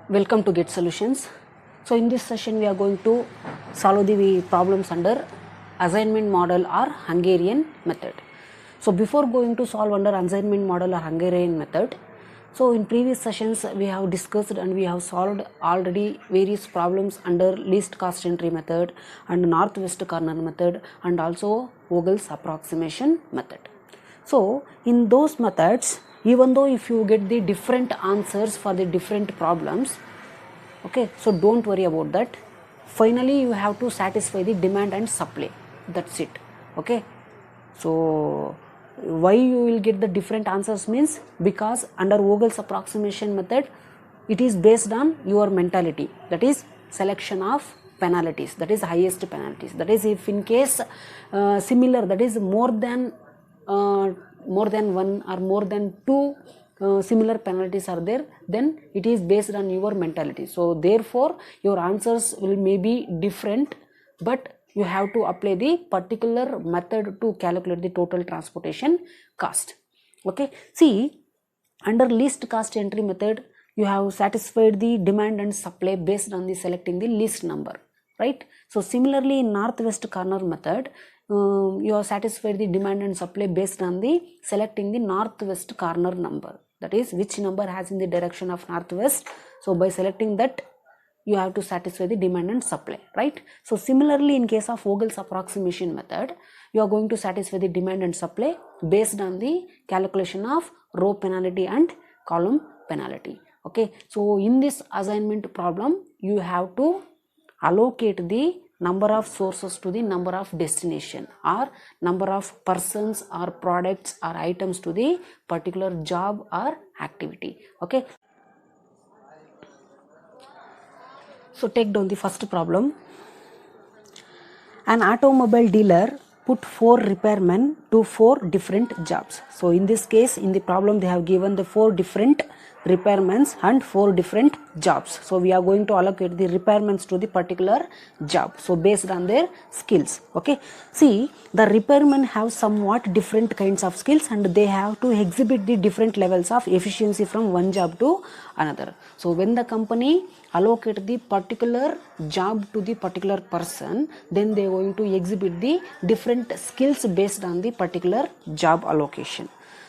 Welcome to Get Solutions. So in this session we are going to solve the problems under assignment model or Hungarian method. So before going to solve under assignment model or Hungarian method, so in previous sessions we have discussed and we have solved already various problems under least cost entry method and northwest corner method and also Vogel's approximation method. So in those methods, even though if you get the different answers for the different problems, okay, so don't worry about that. Finally you have to satisfy the demand and supply, that's it. Okay, so why you will get the different answers means because under Vogel's approximation method it is based on your mentality, that is selection of penalties, that is highest penalties, that is if in case similar, that is more than one or more than two similar penalties are there, then it is based on your mentality. So therefore your answers will may be different, but you have to apply the particular method to calculate the total transportation cost. Okay, see, under least cost entry method you have satisfied the demand and supply based on the selecting the least number, right? So similarly in northwest corner method you have satisfied the demand and supply based on the selecting the northwest corner number, that is which number has in the direction of northwest. So by selecting that you have to satisfy the demand and supply, right? So similarly in case of Vogel's approximation method you are going to satisfy the demand and supply based on the calculation of row penalty and column penalty. Okay, so in this assignment problem you have to allocate the number of sources to the number of destination or number of persons or products or items to the particular job or activity. Okay, so take down the first problem. An automobile dealer put 4 repairmen to 4 different jobs. So in this case, in the problem they have given the 4 different repairmen and 4 different jobs. So we are going to allocate the repairmen to the particular job, so based on their skills. Okay, see, the repairmen have somewhat different kinds of skills and they have to exhibit the different levels of efficiency from one job to another. So when the company allocate the particular job to the particular person, then they are going to exhibit the different skills based on the particular job allocation.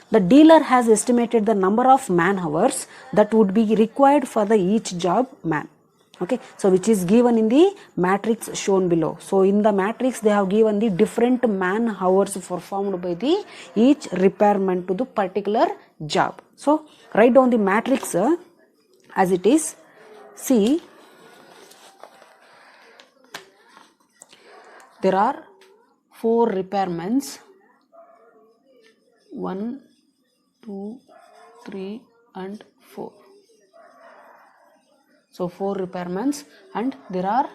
The dealer has estimated the number of man hours that would be required for the each job man. Okay, so which is given in the matrix shown below. So in the matrix they have given the different man hours performed by the each repairman to the particular job. So write down the matrix as it is. See, there are 4 repairmen, 1, 2, 3 and 4. So 4 repairmen and there are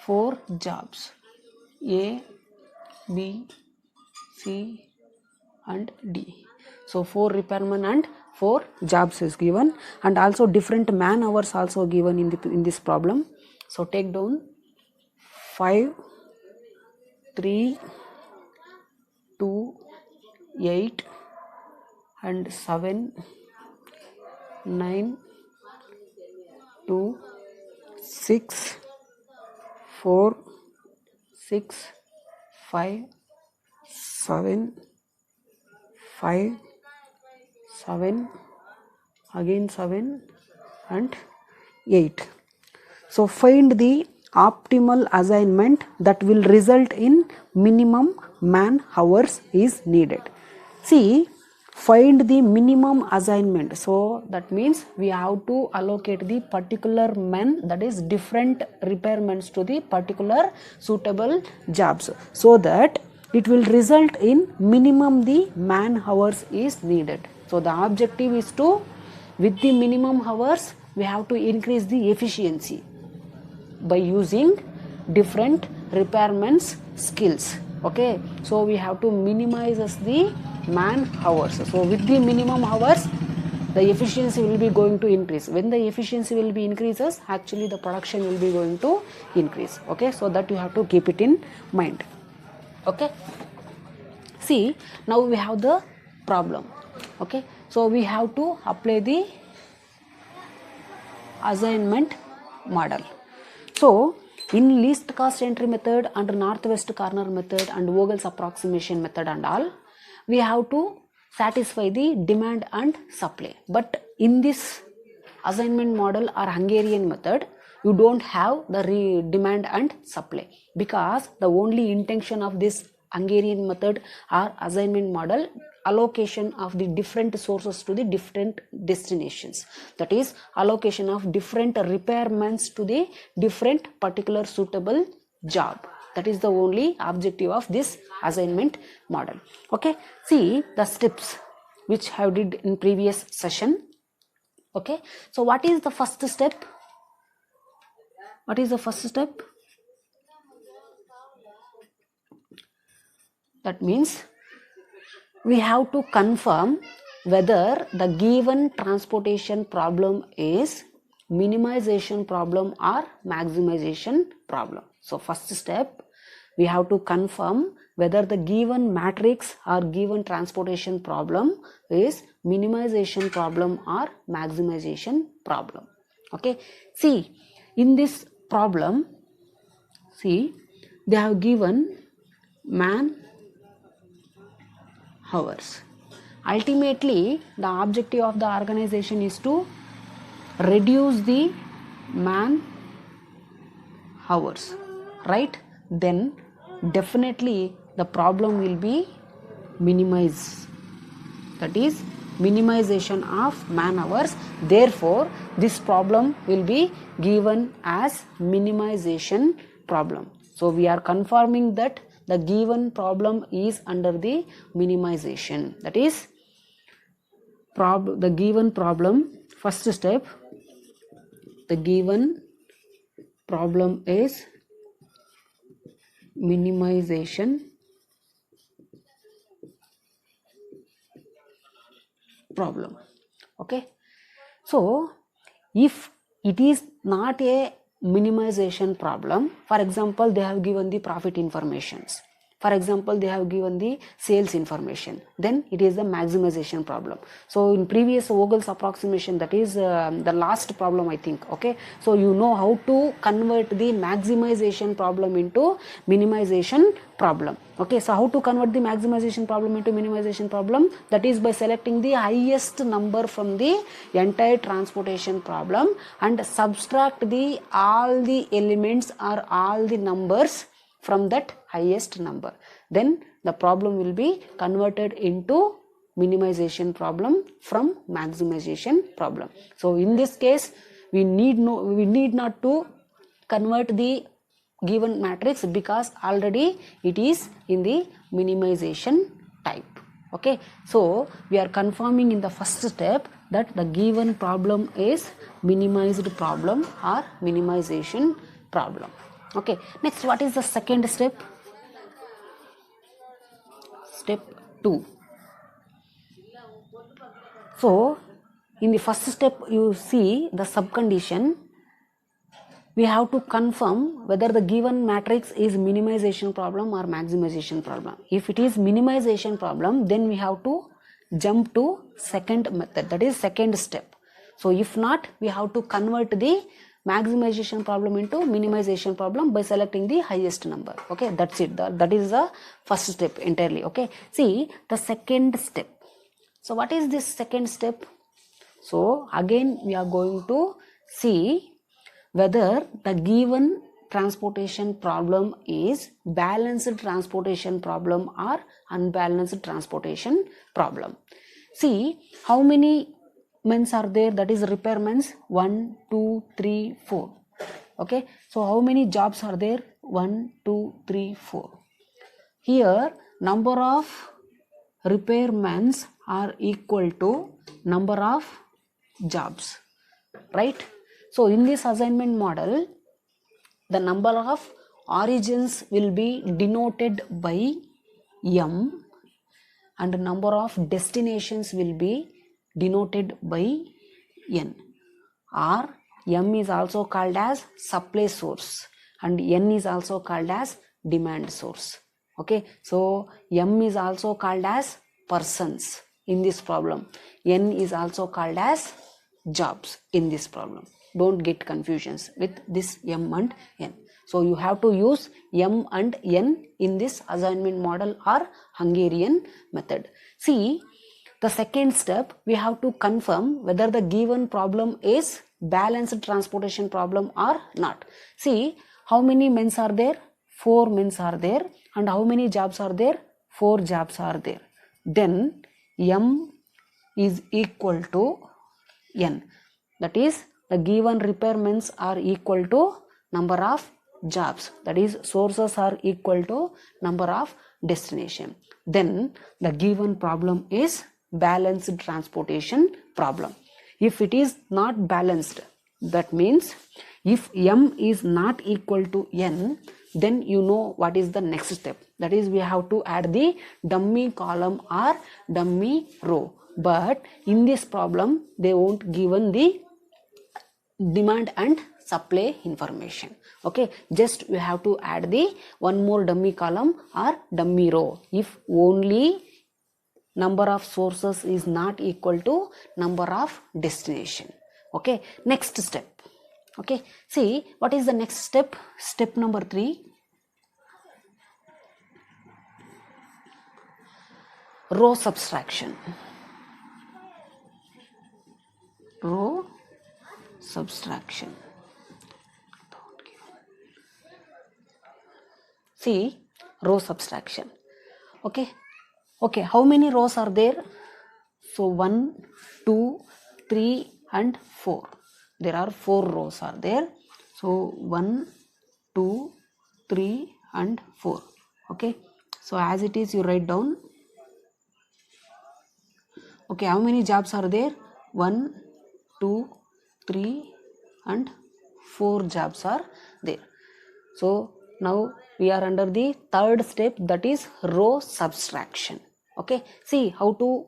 4 jobs, A, B, C and D. So 4 repairmen and 4 jobs is given, and also different man hours also given in this problem. So take down 5, 3, 2, 8 and 7, 9, 2, 6, 4, 6, 5, 7, 5, 7, again 7 and 8. So find the optimal assignment that will result in minimum man hours is needed. See, find the minimum assignment. So that means we have to allocate the particular men, that is different repairmen to the particular suitable jobs, so that it will result in minimum the man hours is needed. So the objective is to, with the minimum hours we have to increase the efficiency by using different repairmen's skills. Okay, so we have to minimize the man hours. So with the minimum hours the efficiency will be going to increase. When the efficiency will be increases, actually the production will be going to increase. Okay, so that you have to keep it in mind. Okay, see, now we have the problem. Okay, so we have to apply the assignment model. So in least cost entry method and northwest corner method and Vogel's approximation method and all, we have to satisfy the demand and supply. But in this assignment model or Hungarian method, you don't have the demand and supply, because the only intention of this Hungarian method or assignment model, allocation of the different sources to the different destinations, that is allocation of different repairments to the different particular suitable job. That is the only objective of this assignment model. Okay, see the steps which I did in previous session. Okay, so what is the first step? What is the first step? That means we have to confirm whether the given transportation problem is minimization problem or maximization problem. So first step, we have to confirm whether the given matrix or given transportation problem is minimization problem or maximization problem. Okay, see in this problem, see they have given man hours. Ultimately, the objective of the organization is to reduce the man hours, right? Then definitely the problem will be minimize, that is minimization of man hours. Therefore this problem will be given as minimization problem. So we are confirming that the given problem is under the minimization, that is the given problem. First step, the given problem is minimization problem. Okay, so if it is not a minimization problem, for example they have given the profit informations, for example they have given the sales information, then it is a maximization problem. So in previous Vogel's approximation, that is the last problem I think. Okay, so you know how to convert the maximization problem into minimization problem. Okay, so how to convert the maximization problem into minimization problem? That is by selecting the highest number from the entire transportation problem and subtract the all the elements or all the numbers from that highest number. Then the problem will be converted into minimization problem from maximization problem. So in this case, we need not to convert the given matrix, because already it is in the minimization type. Okay, so we are confirming in the first step that the given problem is minimized problem or minimization problem. Okay, next, what is the second step? Step 2. So in the first step, you see the subcondition, we have to confirm whether the given matrix is minimization problem or maximization problem. If it is minimization problem, then we have to jump to second method, that is second step. So if not, we have to convert the maximization problem into minimization problem by selecting the highest number. Okay, that's it. That is the first step entirely. Okay, see the second step. So what is this second step? So again we are going to see whether the given transportation problem is balanced transportation problem or unbalanced transportation problem. See how many men's are there, that is repairments 1, 2, 3, 4. Okay, so how many jobs are there? 1, 2, 3, 4. Here number of repairments are equal to number of jobs, right? So in this assignment model, the number of origins will be denoted by M and number of destinations will be denoted by N, or M is also called as supply source and N is also called as demand source. Okay, so M is also called as persons in this problem, N is also called as jobs in this problem. don't get confusions with this m and n. So you have to use m and n in this assignment model or Hungarian method. See, the second step, we have to confirm whether the given problem is balanced transportation problem or not. See, how many men are there? 4 men are there. And how many jobs are there? 4 jobs are there. Then m is equal to n. That is, the given repairments are equal to number of jobs. That is, sources are equal to number of destination. Then the given problem is balanced transportation problem. If it is not balanced, that means if m is not equal to n, then you know what is the next step. That is, we have to add the dummy column or dummy row. But in this problem, they won't given the demand and supply information. Okay, just we have to add the one more dummy column or dummy row if only number of sources is not equal to number of destination. Okay, next step. Okay, see, what is the next step? Step number 3. Row subtraction. Row subtraction. See, row subtraction. Okay, how many rows are there? So 1, 2, 3 and 4. There are 4 rows are there. So 1, 2, 3 and 4. Okay, so as it is, you write down. Okay, how many jobs are there? 1, 2, 3 and 4 jobs are there. So now we are under the third step, that is row subtraction. Okay, see how to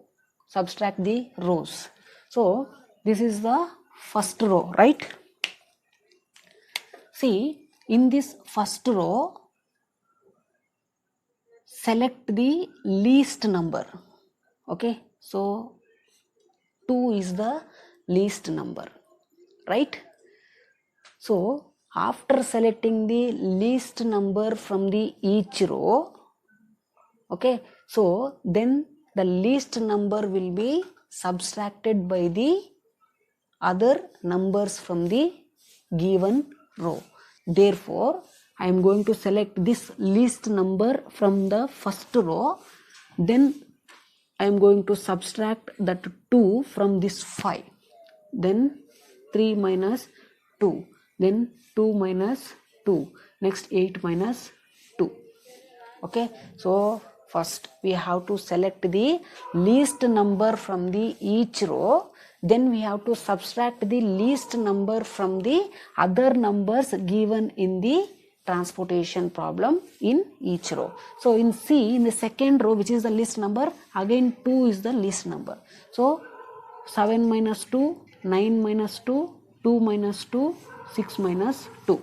subtract the rows. So this is the first row, right? See, in this first row, select the least number. Okay, so 2 is the least number, right? So after selecting the least number from the each row, okay, so then the least number will be subtracted by the other numbers from the given row. Therefore, I am going to select this least number from the first row. Then I am going to subtract that 2 from this 5. Then 3 minus 2. Then 2 minus 2. Next 8 minus 2. Okay, so first we have to select the least number from the each row. Then we have to subtract the least number from the other numbers given in the transportation problem in each row. So in C, in the second row, which is the least number, again 2 is the least number. So 7 minus 2, 9 minus 2, 2 minus 2, 6 minus 2.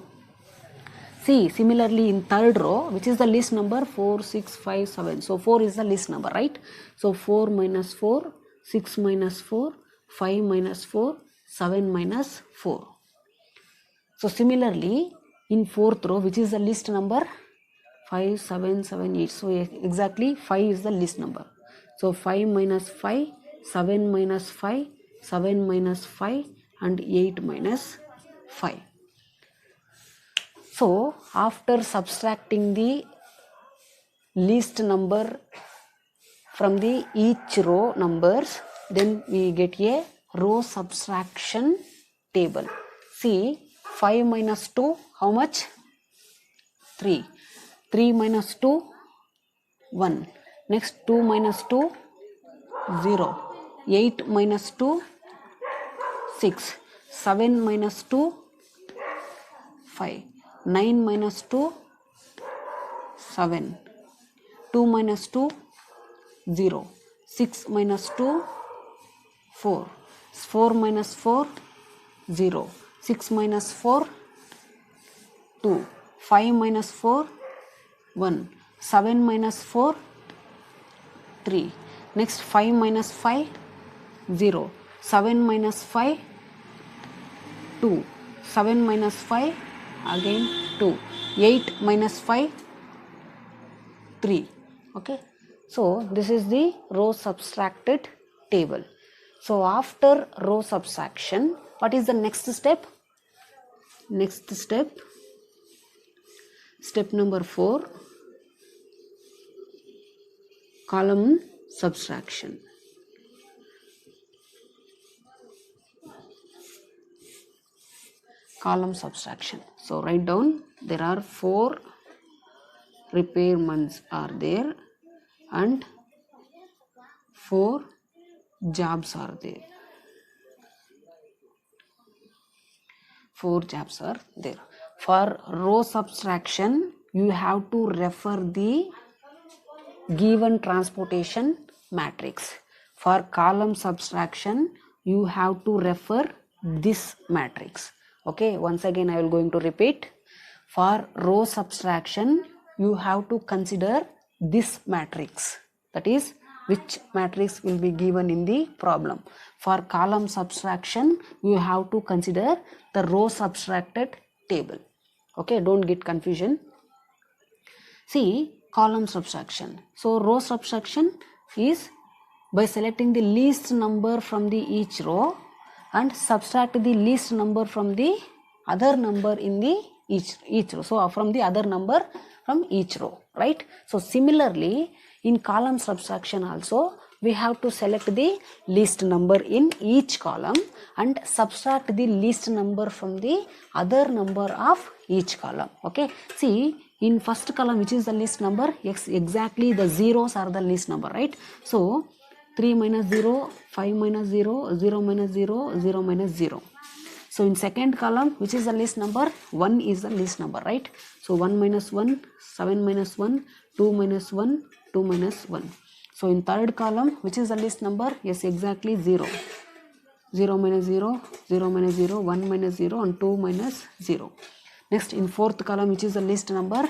See, similarly in third row, which is the least number, 4, 6, 5, 7. So 4 is the least number, right? So 4 minus 4, 6 minus 4, 5 minus 4, 7 minus 4. So similarly in fourth row, which is the least number, 5, 7, 7, 8. So exactly 5 is the least number. So 5 minus 5, 7 minus 5, 7 minus 5 and 8 minus 5. So after subtracting the least number from the each row numbers, then we get a row subtraction table. See, 5 minus 2, how much? 3. 3 minus 2, 1. Next 2 minus 2, 0. 8 minus 2, 6. 7 minus 2, 5. 9 minus 2, 7. 2 minus 2, 0. 6 minus 2, 4. 4 minus 4, 0. 6 minus 4, 2. 5 minus 4, 1. 7 minus 4, 3. Next 5 minus 5, 0. 7 minus 5, 2. 7 minus 5, again 2. 8 minus 5, 3. Okay. So this is the row subtracted table. So after row subtraction, what is the next step? Next step, step number 4, column subtraction. Column subtraction. So write down, there are 4 repairments are there and 4 jobs are there. 4 jobs are there. For row subtraction, you have to refer the given transportation matrix. For column subtraction, you have to refer this matrix. Okay, once again I will going to repeat. For row subtraction, you have to consider this matrix. That is, which matrix will be given in the problem. For column subtraction, you have to consider the row subtracted table. Okay, don't get confusion. See, column subtraction. So row subtraction is by selecting the least number from the each row and subtract the least number from the other number in the each row. So from the other number from each row, right? So similarly, in column subtraction also, we have to select the least number in each column and subtract the least number from the other number of each column. Okay, see, in first column, which is the least number, exactly the zeros are the least number, right? So 3 minus 0, 5 minus 0, 0 minus 0, 0 minus 0. So in second column, which is the least number, 1 is the least number, right? So 1 minus 1, 7 minus 1, 2 minus 1, 2 minus 1. So in third column, which is the least number, yes, exactly 0. 0 minus 0, 0 minus 0, 1 minus 0 and 2 minus 0. Next, in fourth column, which is the least number,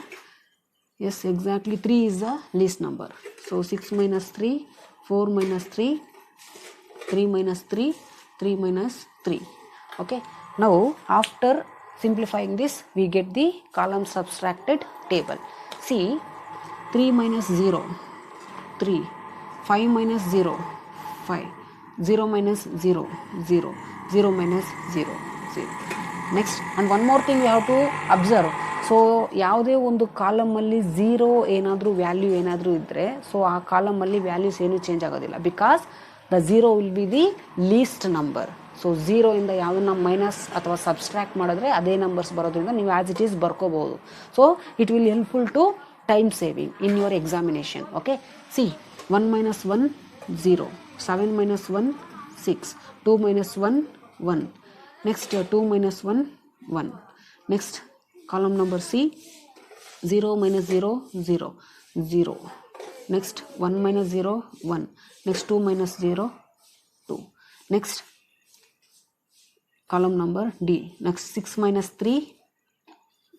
yes, exactly 3 is the least number. So 6 minus 3, 4 minus 3, 3 minus 3, 3 minus 3. Okay, now after simplifying this, we get the column subtracted table. See, 3 minus 0, 3, 5 minus 0, 5, 0 minus 0, 0, 0 minus 0, 0. Next, and one more thing you have to observe. So ಯಾವುದೇ ಒಂದು ಕಾಲಮಲ್ಲಿ zero ಏನಾದರೂ value ಏನಾದರೂ ಇದ್ದರೆ, so ಆ ಕಾಲಮಲ್ಲಿ values ಏನು change ಆಗೋದಿಲ್ಲ, because the zero will be the least number. So ಝೀರೋಯಿಂದ ಯಾವುದನ್ನ ಮೈನಸ್ ಅಥವಾ ಸಬ್ಸ್ಟ್ರಾಕ್ಟ್ ಮಾಡಿದ್ರೆ ಅದೇ ನಂಬರ್ಸ್ ಬರೋದ್ರಿಂದ ನೀವು ಆ್ಯಸ್ ಇಟ್ ಈಸ್ ಬರ್ಕೋಬೋದು. So it will helpful to time saving in your examination. Okay, C 1 minus 1 0, 7 minus 1 6, 2 minus 1 1. Next 2 minus 1 1. Next column number C, 0 minus 0 0 0. Next 1 minus 0 1. Next 2 minus 0 2. Next column number D. Next 6 minus 3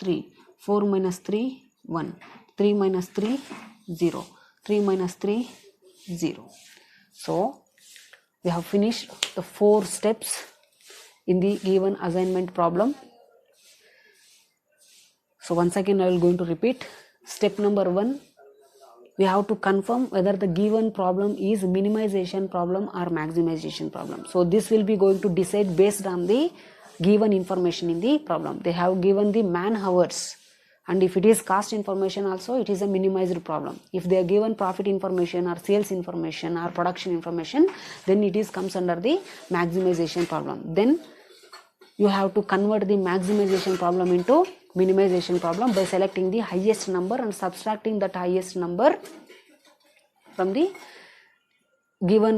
3. 4 minus 3 1. 3 minus 3 0. 3 minus 3 0. So we have finished the 4 steps in the given assignment problem. So once again I will going to repeat. Step number 1, we have to confirm whether the given problem is minimization problem or maximization problem. So this will be going to decide based on the given information in the problem. They have given the man hours, and if it is cost information also, it is a minimized problem. If they are given profit information or sales information or production information, then it is comes under the maximization problem. Then you have to convert the maximization problem into minimization problem by selecting the highest number and subtracting that highest number from the given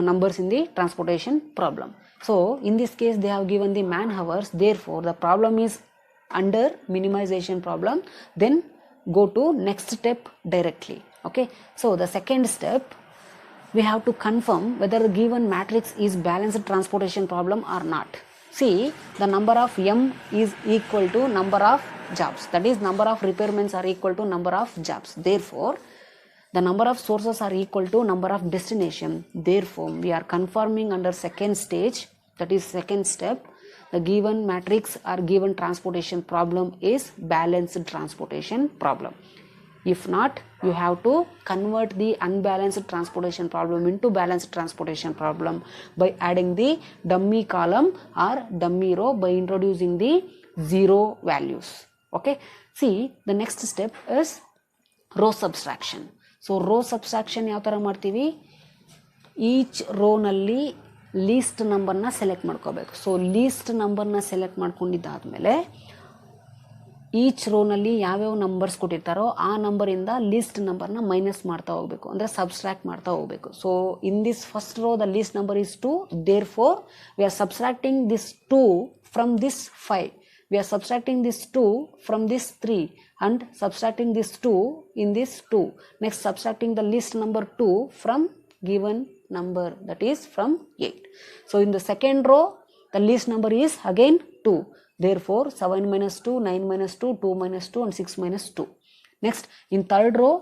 numbers in the transportation problem. So in this case they have given the man hours, therefore the problem is under minimization problem. Then go to next step directly. Okay, so the second step, we have to confirm whether the given matrix is balanced transportation problem or not. See, the number of M is equal to number of jobs, that is number of repairments are equal to number of jobs. Therefore the number of sources are equal to number of destination. Therefore we are confirming under second stage, that is second step, the given matrix or given transportation problem is balanced transportation problem. If not, you have to convert the unbalanced transportation problem into balanced transportation problem by adding the dummy column or dummy row by introducing the zero values. Okay, see the next step is row subtraction. So row subtraction ಯಾವ ಥರ ಮಾಡ್ತೀವಿ, each ರೋನಲ್ಲಿ list ನಂಬರ್ನ select ಮಾಡ್ಕೋಬೇಕು. So list ನಂಬರ್ನ select ಮಾಡ್ಕೊಂಡಿದ್ದಾದಮೇಲೆ each ರೋನಲ್ಲಿ ಯಾವ್ಯಾವ numbers ಕೊಟ್ಟಿರ್ತಾರೋ ಆ ನಂಬರಿಂದ list ನಂಬರ್ನ ಮೈನಸ್ ಮಾಡ್ತಾ ಹೋಗಬೇಕು, ಅಂದರೆ ಸಬ್ಸ್ಟ್ರಾಕ್ಟ್ ಮಾಡ್ತಾ ಹೋಗಬೇಕು. So in this first row the least number is 2, therefore we are subtracting this 2 from this 5. We are subtracting this 2 from this 3 and subtracting this 2 in this 2. Next, subtracting the least number 2 from given number, that is from 8. So in the second row, the least number is again 2. Therefore, 7 minus 2, 9 minus 2, 2 minus 2 and 6 minus 2. Next, in third row,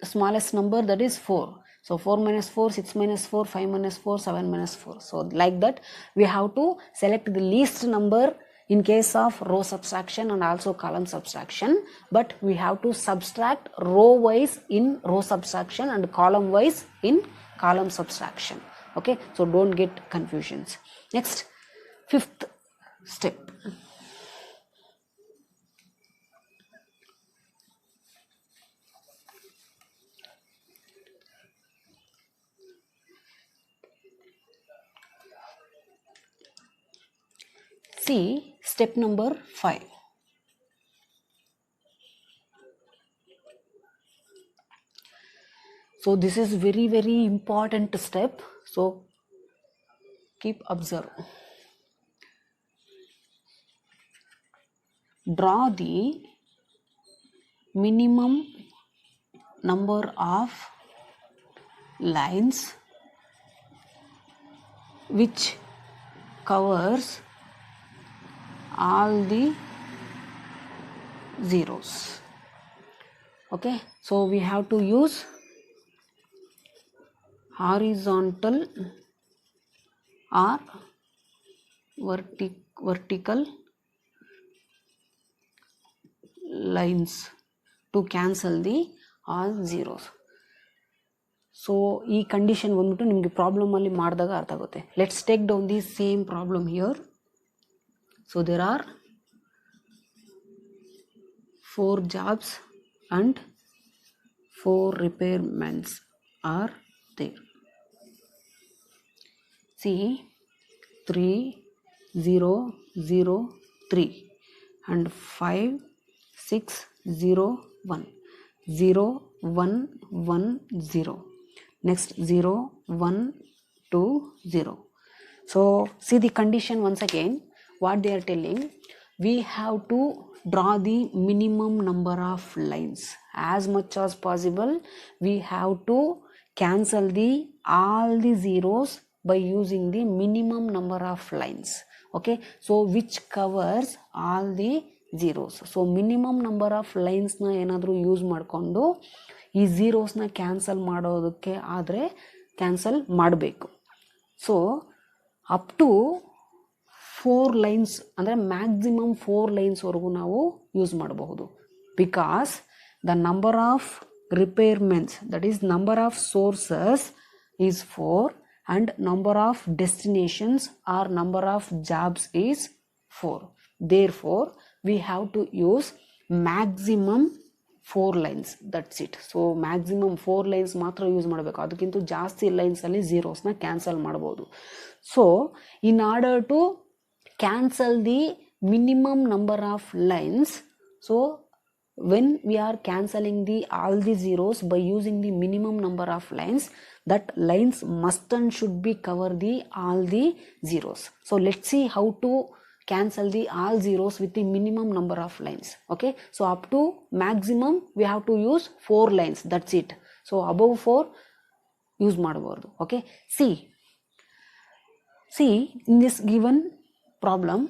the smallest number, that is 4. So 4 minus 4, 6 minus 4, 5 minus 4, 7 minus 4. So like that, we have to select the least number in case of row subtraction and also column subtraction, but we have to subtract row wise in row subtraction and column wise in column subtraction. Okay, so don't get confusions. Next, fifth step. See step number 5. So this is very important step, so keep observe. Draw the minimum number of lines which covers all the zeros. Okay, so we have to use horizontal or vertical lines to cancel the all zeros. So ಈ condition ಬಂದ್ಬಿಟ್ಟು ನಿಮಗೆ ಪ್ರಾಬ್ಲಮಲ್ಲಿ ಮಾಡಿದಾಗ ಅರ್ಥ ಆಗುತ್ತೆ. Let's take down the same problem here. So there are 4 jobs and 4 repairments are there. See 3 0 0 3 and 5 6 0 1 0 1 1 0. Next 0 1 2 0. So see the condition once again. What they are telling, we have to draw the minimum number of lines. As much as possible we have to cancel the all the zeros by using the minimum number of lines. Okay, so which covers all the zeros. So minimum number of lines na enadru use ಮಾಡ್ಕೊಂಡು ಈ ಝೀರೋಸ್ನ cancel ಮಾಡೋದಕ್ಕೆ ಆದರೆ cancel ಮಾಡಬೇಕು. So up to 4 lines ಅಂದರೆ maximum 4 ಲೈನ್ಸ್ವರೆಗೂ ನಾವು use ಮಾಡಬಹುದು. Because the number of repairmen, that is number of sources is 4 and number of destinations or number of jobs is 4. Therefore we have to use maximum 4 lines, that's it. So maximum 4 lines ಮಾತ್ರ use ಮಾಡಬೇಕು, ಅದಕ್ಕಿಂತ ಜಾಸ್ತಿ ಲೈನ್ಸಲ್ಲಿ ಝೀರೋಸ್ನ cancel ಮಾಡ್ಬೋದು. So in order to cancel the minimum number of lines, so when we are cancelling the all the zeros by using the minimum number of lines, that lines must and should be cover the all the zeros. So let's see how to cancel the all zeros with the minimum number of lines. Okay, so up to maximum we have to use 4 lines, that's it. So above 4 use ಮಾಡಬಹುದು. Okay, see in this given problem,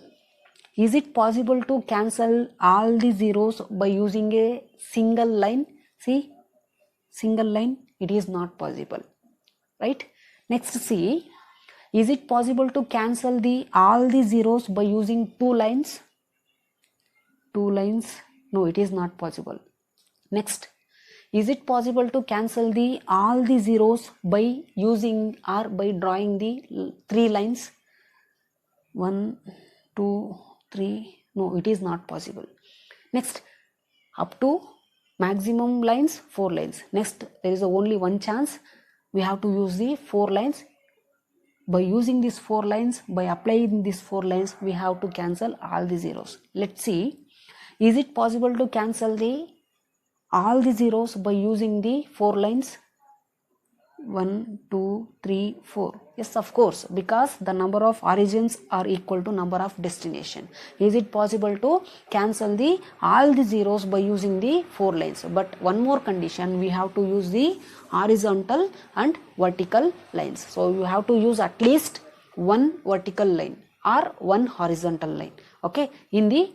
is it possible to cancel all the zeros by using a single line? See, single line, it is not possible, right? Next, see, Is it possible to cancel all the zeros by using two lines? Two lines? No, it is not possible. Next, is it possible to cancel all the zeros by using or by drawing the three lines? 1, 2, 3. No, it is not possible. Next, up to maximum lines 4 lines. Next, there is only one chance. We have to use the 4 lines. By using these 4 lines, by applying these 4 lines, we have to cancel all the zeros. Let's see. Is it possible to cancel all the zeros by using the 4 lines? 1, 2, 3, 4. Yes, of course, because the number of origins are equal to number of destination. Is it possible to cancel all the zeros by using the 4 lines? But one more condition, we have to use the horizontal and vertical lines. So you have to use at least one vertical line or one horizontal line, okay, in the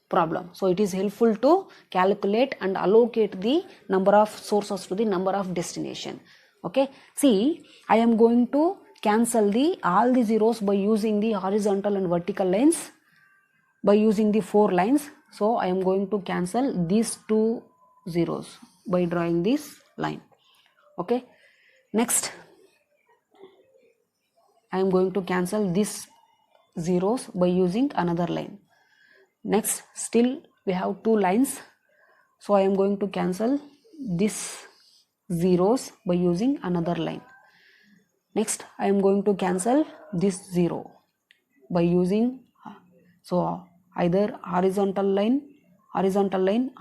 problem. So it is helpful to calculate and allocate the number of sources to the number of destination. Okay, see, I am going to cancel all the zeros by using the horizontal and vertical lines by using the 4 lines. So I am going to cancel these 2 zeros by drawing this line. Okay, next I am going to cancel these zeros by using another line. Next, still we have 2 lines, so I am going to cancel this zeros by using another line. Next, I am going to cancel this 0 by using either horizontal line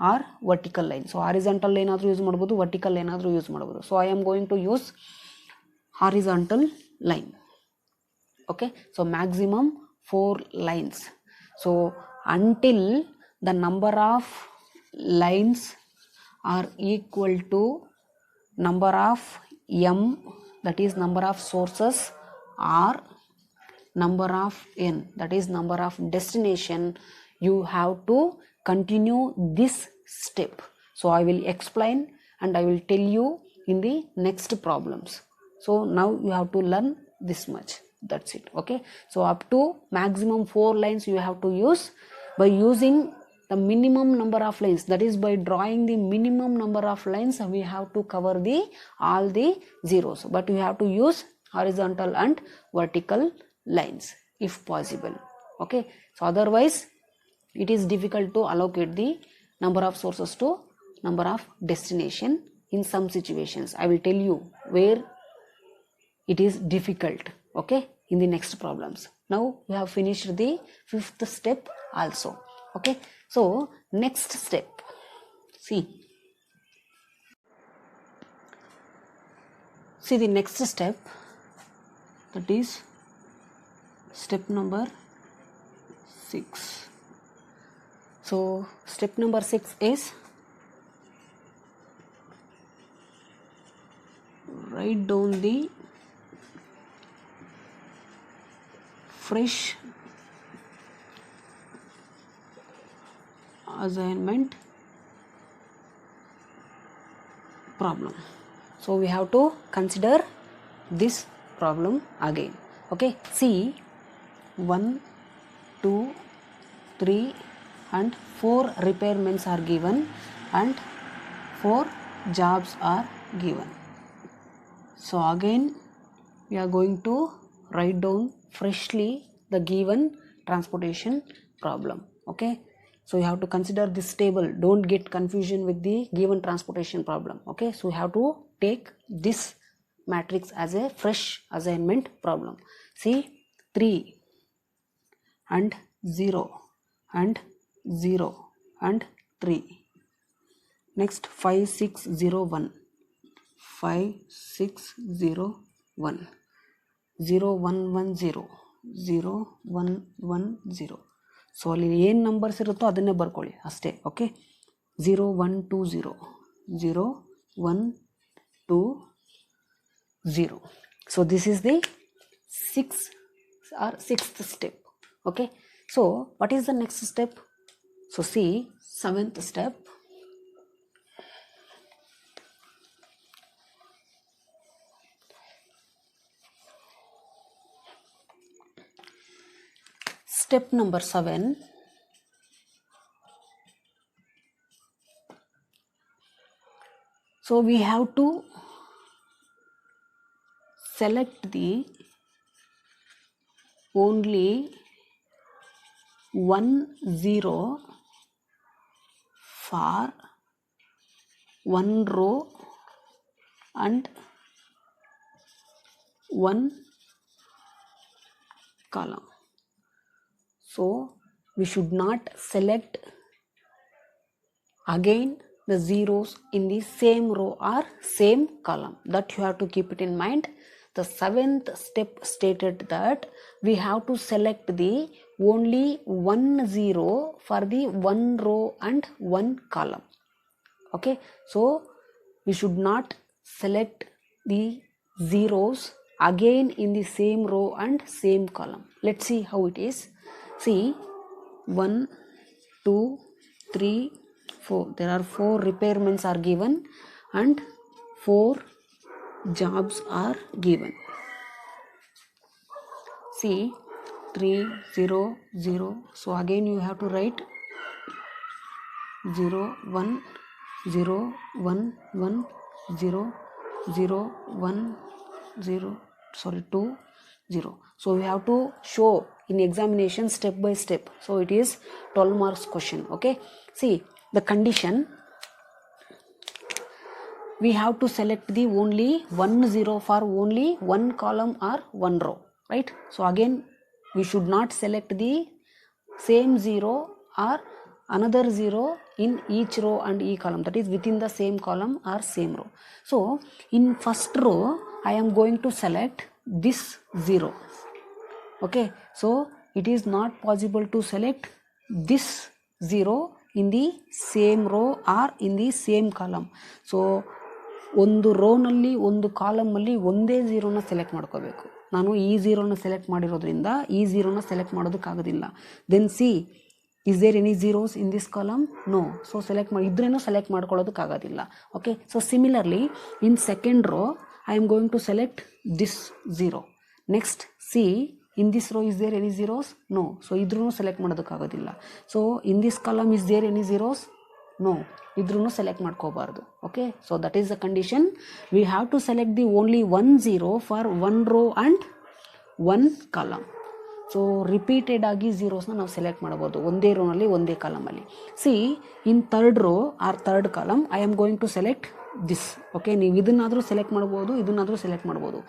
or vertical line. So horizontal line ಆದರೂ use ಮಾಡಬಹುದು, vertical line ಆದರೂ use ಮಾಡಬಹುದು. So I am going to use horizontal line. Okay, so maximum 4 lines. So until the number of lines are equal to number of m, that is number of sources, or number of n, that is number of destination, you have to continue this step. So I will explain and I will tell you in the next problems. So now you have to learn this much, that's it. Okay, so up to maximum 4 lines you have to use by using the minimum number of lines, that is by drawing the minimum number of lines we have to cover all the zeros, but you have to use horizontal and vertical lines if possible. Okay, so otherwise it is difficult to allocate the number of sources to number of destination in some situations. I will tell you where it is difficult, okay, in the next problems. Now we have finished the 5th step also. Okay, so next step, see the next step, that is step number 6. So step number 6 is write down the fresh assignment problem. So we have to consider this problem again. Okay, see, 1, 2, 3 and 4 repairments are given and 4 jobs are given. So again we are going to write down freshly the given transportation problem. Okay, so you have to consider this table, don't get confusion with the given transportation problem. Okay, so you have to take this matrix as a fresh assignment problem. See, 3 and 0 and 0 and 3. Next, 5 6 0 1, 5 6 0 1, 0 1 1 0, 0 1 1 0. So ಅಲ್ಲಿ ಏನು numbers ಇರುತ್ತೋ ಅದನ್ನೇ ಬರ್ಕೊಳ್ಳಿ ಅಷ್ಟೇ. Okay, 0 1 2 0, 0 1 2 0. So this is the 6th step. Okay, so what is the next step? So see, 7th step. step number 7. So we have to select the only 1 0 for one row and one column. So we should not select again the zeros in the same row or same column. That you have to keep it in mind. The 7th step stated that we have to select the only 1 0 for the one row and one column. Okay, so we should not select the zeros again in the same row and same column. Let's see how it is. See, 1 2 3 4, there are 4 repairments are given and 4 jobs are given. See, 3 0 0, so again you have to write 0 1 0 1 1 0 0 1 0, sorry 2 0. So we have to show in examination step by step. So it is 12 marks question. Okay, see the condition, we have to select the only 1 0 for only one column or one row, right? So again we should not select the same 0 or another 0 in each row and each column, that is within the same column or same row. So in first row I am going to select this 0. Okay, so it is not possible to select this 0 in the same row or in the same column. So ಒಂದು ರೋನಲ್ಲಿ ಒಂದು ಕಾಲಮಲ್ಲಿ ಒಂದೇ ಝೀರೋನ select ಮಾಡ್ಕೋಬೇಕು. ನಾನು ಈ ಝೀರೋನ select ಮಾಡಿರೋದ್ರಿಂದ ಈ ಝೀರೋನ ಸೆಲೆಕ್ಟ್ ಮಾಡೋದಕ್ಕಾಗೋದಿಲ್ಲ. Then C, is there any zeros in this column? No. So select ಮಾಡಿ ಇದ್ರೇನೂ ಸೆಲೆಕ್ಟ್ ಮಾಡ್ಕೊಳ್ಳೋದಕ್ಕಾಗೋದಿಲ್ಲ. Okay, so similarly in second row I am going to select this 0. Next C, in this row is there any zeros? No. So idrunu select ಮಾಡೋದಕ್ಕಾಗೋದಿಲ್ಲ. So in this column is there any zeros? No. idrunu select ಮಾಡ್ಕೋಬಾರ್ದು. Okay, so that is the condition. We have to select the only 1 0 for one row and one column. So repeated ಆಗಿ ಝೀರೋಸ್ನ ನಾವು select ಮಾಡ್ಬೋದು ಒಂದೇ ರೋನಲ್ಲಿ ಒಂದೇ ಕಾಲಮಲ್ಲಿ. C, in third row or third column I am going to select this. Okay, ನೀವು ಇದನ್ನಾದರೂ ಸೆಲೆಕ್ಟ್ ಮಾಡ್ಬೋದು, ಇದನ್ನಾದರೂ ಸೆಲೆಕ್ಟ್ ಮಾಡ್ಬೋದು.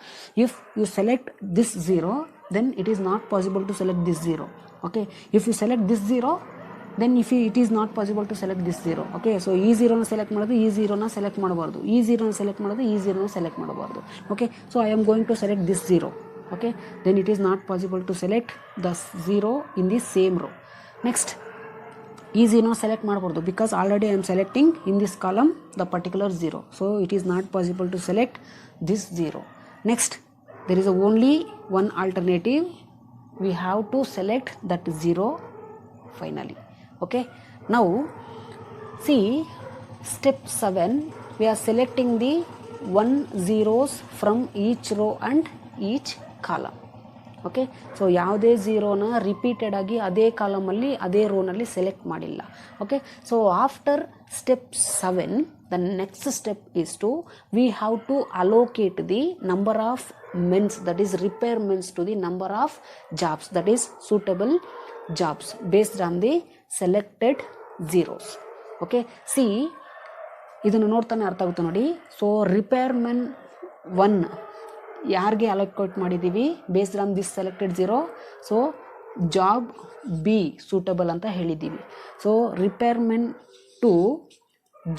If you select this 0, then it is not possible to select this 0. Okay, if you select this 0, then it is not possible to select this 0. Okay, so ಈ 0ನ select ಮಾಡೋದು, ಈ 0ನ ಸೆಲೆಕ್ಟ್ ಮಾಡಬಾರ್ದು, ಈ 0ನ ಸೆಲೆಕ್ಟ್ ಮಾಡೋದು, ಈ 0ನ ಸೆಲೆಕ್ಟ್ ಮಾಡಬಾರ್ದು. Okay, so I am going to select this 0. Okay, then it is not possible to select the 0 in the same row. Next, ಈ 0 select ಮಾಡಬಾರ್ದು because already I am selecting in this column the particular 0. So it is not possible to select this 0. Next, there is only one alternative. We have to select that 0 finally. Okay, now see step 7, we are selecting the 1 zeros from each row and each column. Okay, so ಯಾವುದೇ ಝೀರೋನ repeated ಆಗಿ ಅದೇ ಕಾಲಮಲ್ಲಿ ಅದೇ ರೋನಲ್ಲಿ select ಮಾಡಿಲ್ಲ. Okay, so after step 7 the next step is to we have to allocate the number of mens, that is repair mens to the number of jobs, that is suitable jobs based on the selected zeros. Okay, see ಇದನ್ನು ನೋಡ್ತಾನೆ ಅರ್ಥ ಆಗುತ್ತೆ ನೋಡಿ. So repair men 1 ಯಾರಿಗೆ allocate ಮಾಡಿದ್ದೀವಿ based on this selected 0. So job B suitable ಅಂತ ಹೇಳಿದ್ದೀವಿ. So repairmen 2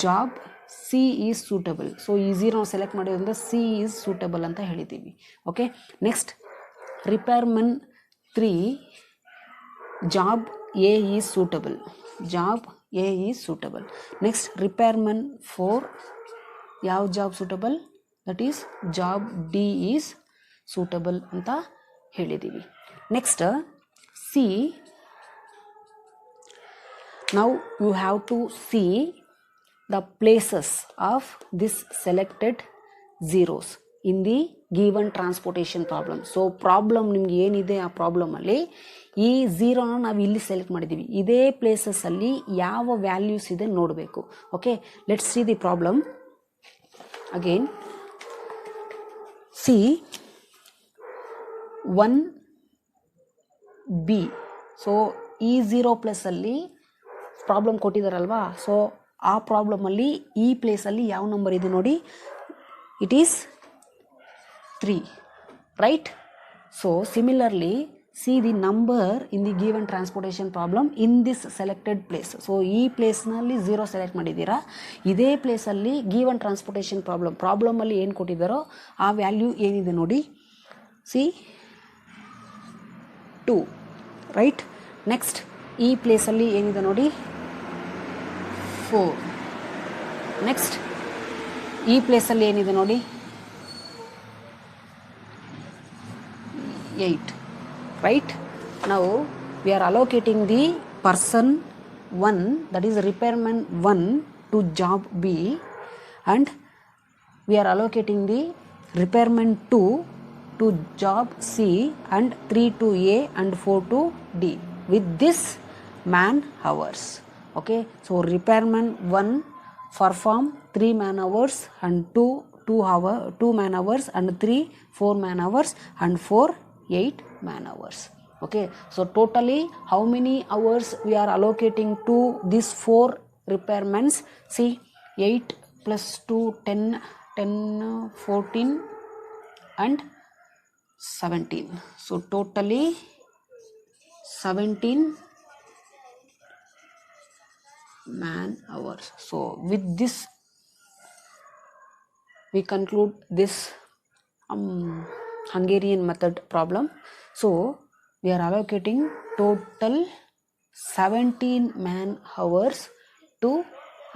job C is suitable. So ಈ 0 ಸೆಲೆಕ್ಟ್ ಮಾಡಿರೋದ್ರಿಂದ ಸಿ ಈಸ್ ಸೂಟಬಲ್ ಅಂತ ಹೇಳಿದ್ದೀವಿ. Okay, next repairmen 3 job A is suitable, job A is suitable. Next repairmen 4 ಯಾವ job suitable? That is job D is suitable ಅಂತ ಹೇಳಿದ್ದೀವಿ. Next C, now you have to see the places of this selected zeros. in the given transportation problem. So problem ನಿಮ್ಗೆ ಏನಿದೆ ಆ ಪ್ರಾಬ್ಲಮಲ್ಲಿ ಈ ಝೀರೋನ ನಾವು ಇಲ್ಲಿ select ಮಾಡಿದ್ದೀವಿ. ಇದೇ ಪ್ಲೇಸಸ್ಸಲ್ಲಿ ಯಾವ ವ್ಯಾಲ್ಯೂಸ್ ಇದೆ ನೋಡಬೇಕು. Okay, let's see the problem again. C 1B. So ಈ 0 ಪ್ಲಸ್ಸಲ್ಲಿ ಪ್ರಾಬ್ಲಮ್ ಕೊಟ್ಟಿದ್ದಾರಲ್ವಾ, ಸೊ ಆ ಪ್ರಾಬ್ಲಮಲ್ಲಿ ಈ ಪ್ಲೇಸಲ್ಲಿ ಯಾವ ನಂಬರ್ ಇದೆ ನೋಡಿ, it is 3, right? So similarly, see the number in the given transportation problem in this selected place. So ಈ ಪ್ಲೇಸ್ನಲ್ಲಿ 0 ಸೆಲೆಕ್ಟ್ ಮಾಡಿದ್ದೀರಾ, ಇದೇ ಪ್ಲೇಸಲ್ಲಿ given transportation ಪ್ರಾಬ್ಲಮಲ್ಲಿ ಏನು ಕೊಟ್ಟಿದ್ದಾರೋ ಆ ವ್ಯಾಲ್ಯೂ ಏನಿದೆ ನೋಡಿ, ಸಿ 2, ರೈಟ್. ನೆಕ್ಸ್ಟ್ ಈ ಪ್ಲೇಸಲ್ಲಿ ಏನಿದೆ ನೋಡಿ 4. ನೆಕ್ಸ್ಟ್ ಈ ಪ್ಲೇಸಲ್ಲಿ ಏನಿದೆ ನೋಡಿ 8, right? Now we are allocating the person 1, that is repairman 1 to job B, and we are allocating the repairman 2 to job C, and 3 to A and 4 to D with this man hours. Okay, so repairman 1 perform 3 man hours and 2 man hours, and 3 4 man hours, and 4 8 man hours. Okay, so totally how many hours we are allocating to these 4 repairments? See, 8 plus 2 10 14 and 17. So totally 17 man hours. So with this we conclude this Hungarian method problem. So we are allocating total 17 man hours to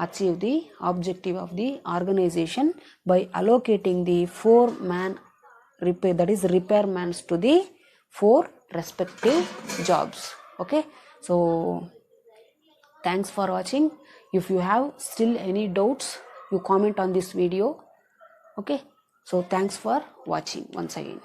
achieve the objective of the organization by allocating the 4 man repairmans to the 4 respective jobs. Okay, so thanks for watching. If you have still any doubts, you comment on this video. Okay, so thanks for watching once again.